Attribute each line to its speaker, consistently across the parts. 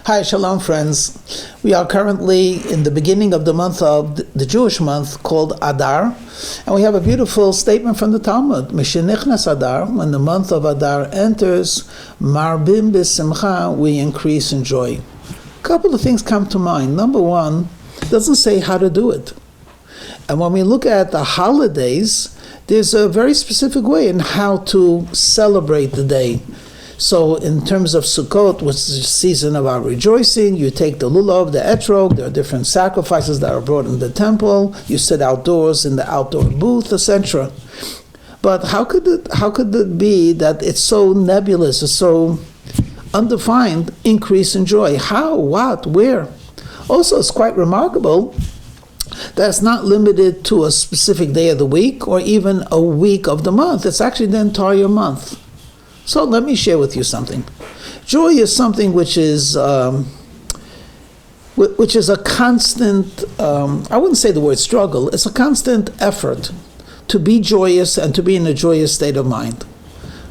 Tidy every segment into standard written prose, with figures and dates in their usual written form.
Speaker 1: Hi, Shalom friends. We are currently in the beginning of the month of the Jewish month called Adar, and we have a beautiful statement from the Talmud. Mishenichnas Adar, when the month of Adar enters, Marbim b'simcha, we increase in joy. A couple of things come to mind. Number one, it doesn't say how to do it. And when we look at the holidays, there's a very specific way in how to celebrate the day. So in terms of Sukkot, which is the season of our rejoicing, you take the lulav, the etrog, there are different sacrifices that are brought in the temple, you sit outdoors in the outdoor booth, etc. But how could it be that it's so nebulous, it's so undefined, increase in joy? How, what, where? Also, it's quite remarkable that's not limited to a specific day of the week or even a week of the month. It's actually the entire month. So let me share with you something. Joy is something which is a constant, I wouldn't say the word struggle, it's a constant effort to be joyous and to be in a joyous state of mind.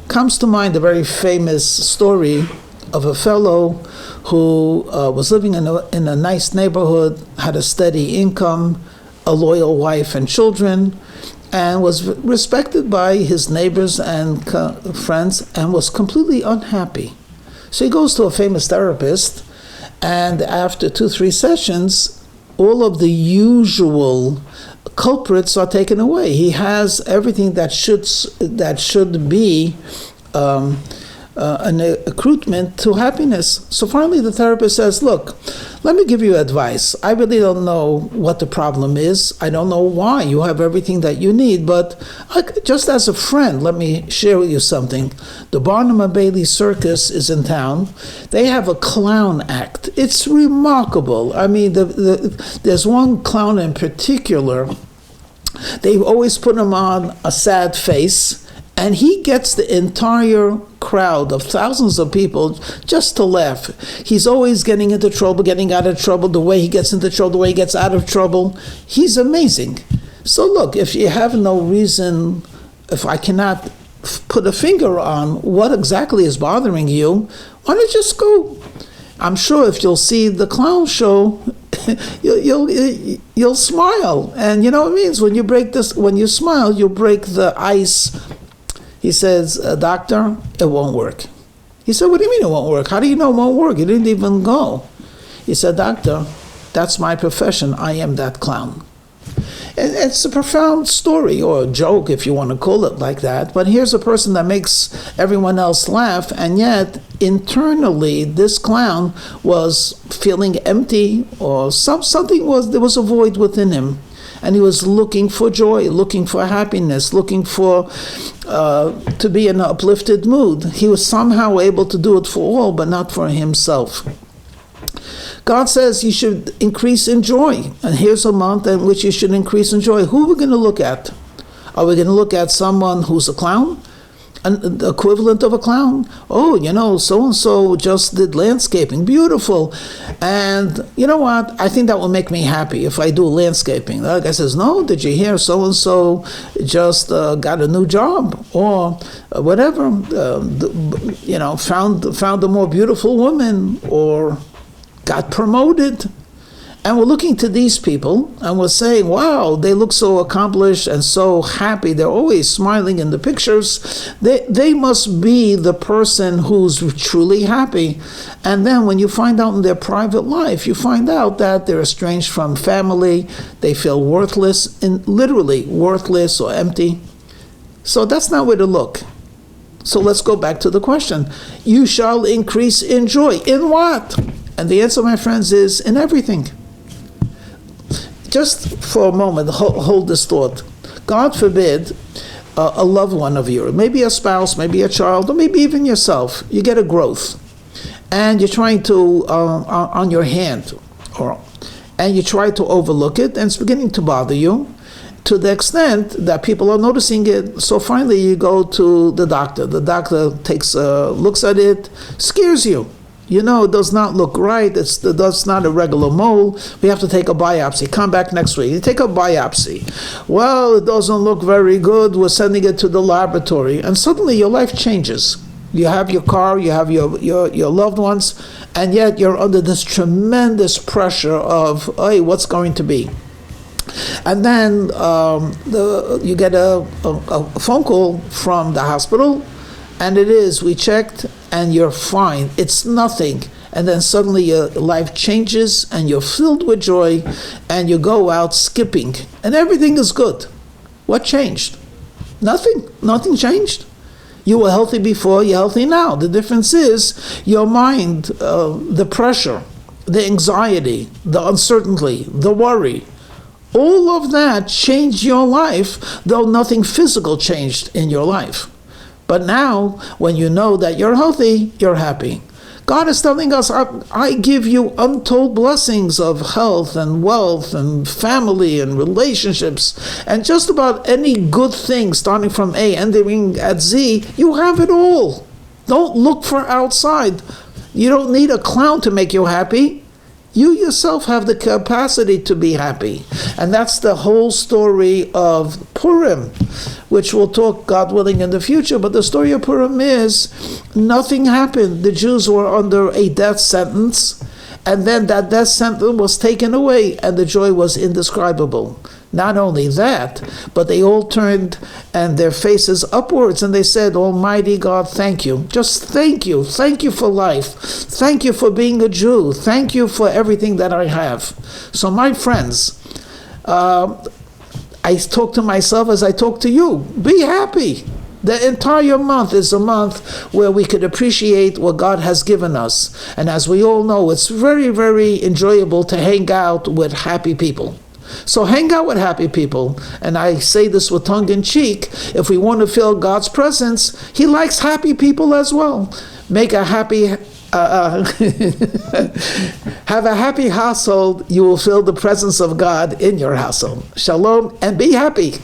Speaker 1: Comes to mind a very famous story of a fellow who was living in a nice neighborhood, had a steady income, a loyal wife and children, and was respected by his neighbors and friends, and was completely unhappy. So he goes to a famous therapist, and after 2-3 sessions, all of the usual culprits are taken away. He has everything that should be an accruement to happiness. So finally the therapist says, look, let me give you advice. I really don't know what the problem is. I don't know why. You have everything that you need, but just as a friend, let me share with you something. The Barnum and Bailey Circus is in town. They have a clown act. It's remarkable. I mean, there's one clown in particular. They always put him on a sad face, and he gets the entire crowd of thousands of people just to laugh. He's always getting into trouble, getting out of trouble, the way he gets into trouble, the way he gets out of trouble. He's amazing. So look, if you have no reason, if I cannot put a finger on what exactly is bothering you, why don't you just go? I'm sure if you'll see the clown show, you'll smile. And you know what it means? When you smile, you'll break the ice. He says, doctor, it won't work. He said, what do you mean it won't work? How do you know it won't work? You didn't even go. He said, doctor, that's my profession. I am that clown. And it's a profound story, or a joke, if you want to call it like that. But here's a person that makes everyone else laugh, and yet internally this clown was feeling empty, or there was a void within him. And he was looking for joy, looking for happiness, looking for to be in an uplifted mood. He was somehow able to do it for all, but not for himself. God says you should increase in joy. And here's a month in which you should increase in joy. Who are we going to look at? Are we going to look at someone who's a clown? An equivalent of a clown? Oh, so-and-so just did landscaping. Beautiful. And you know what? I think that will make me happy if I do landscaping. The guy says, no, did you hear so-and-so just got a new job? Or whatever. Found a more beautiful woman, or got promoted. And we're looking to these people and we're saying, wow, they look so accomplished and so happy. They're always smiling in the pictures. They must be the person who's truly happy. And then when you find out in their private life, you find out that they're estranged from family. They feel worthless, and literally worthless or empty. So that's not where to look. So let's go back to the question. You shall increase in joy. In what? And the answer, my friends, is in everything. Just for a moment, hold this thought. God forbid a loved one of yours, maybe a spouse, maybe a child, or maybe even yourself, you get a growth. And you're trying to, on your hand, and you try to overlook it, and it's beginning to bother you to the extent that people are noticing it. So finally you go to the doctor. The doctor looks at it, scares you. It does not look right. That's not a regular mole. We have to take a biopsy. Come back next week. You take a biopsy. Well, it doesn't look very good. We're sending it to the laboratory. And suddenly your life changes. You have your car, you have your loved ones, and yet you're under this tremendous pressure of, hey, what's going to be? And then you get a phone call from the hospital, and we checked, and you're fine. It's nothing. And then suddenly your life changes, and you're filled with joy, and you go out skipping, and everything is good. What changed? Nothing. Nothing changed. You were healthy before, you're healthy now. The difference is your mind, the pressure, the anxiety, the uncertainty, the worry. All of that changed your life, though nothing physical changed in your life. But now, when you know that you're healthy, you're happy. God is telling us, I give you untold blessings of health and wealth and family and relationships and just about any good thing starting from A, ending at Z. You have it all. Don't look for outside. You don't need a clown to make you happy. You yourself have the capacity to be happy. And that's the whole story of Purim, which we'll talk, God willing, in the future. But the story of Purim is nothing happened. The Jews were under a death sentence, and then that death sentence was taken away, and the joy was indescribable. Not only that, but they all turned and their faces upwards, and they said, Almighty God, thank you. Just thank you. Thank you for life. Thank you for being a Jew. Thank you for everything that I have. So my friends, I talk to myself as I talk to you. Be happy. The entire month is a month where we could appreciate what God has given us. And as we all know, it's very, very enjoyable to hang out with happy people. So hang out with happy people. And I say this with tongue in cheek. If we want to feel God's presence, He likes happy people as well. Make a happy, have a happy household. You will feel the presence of God in your household. Shalom, and be happy.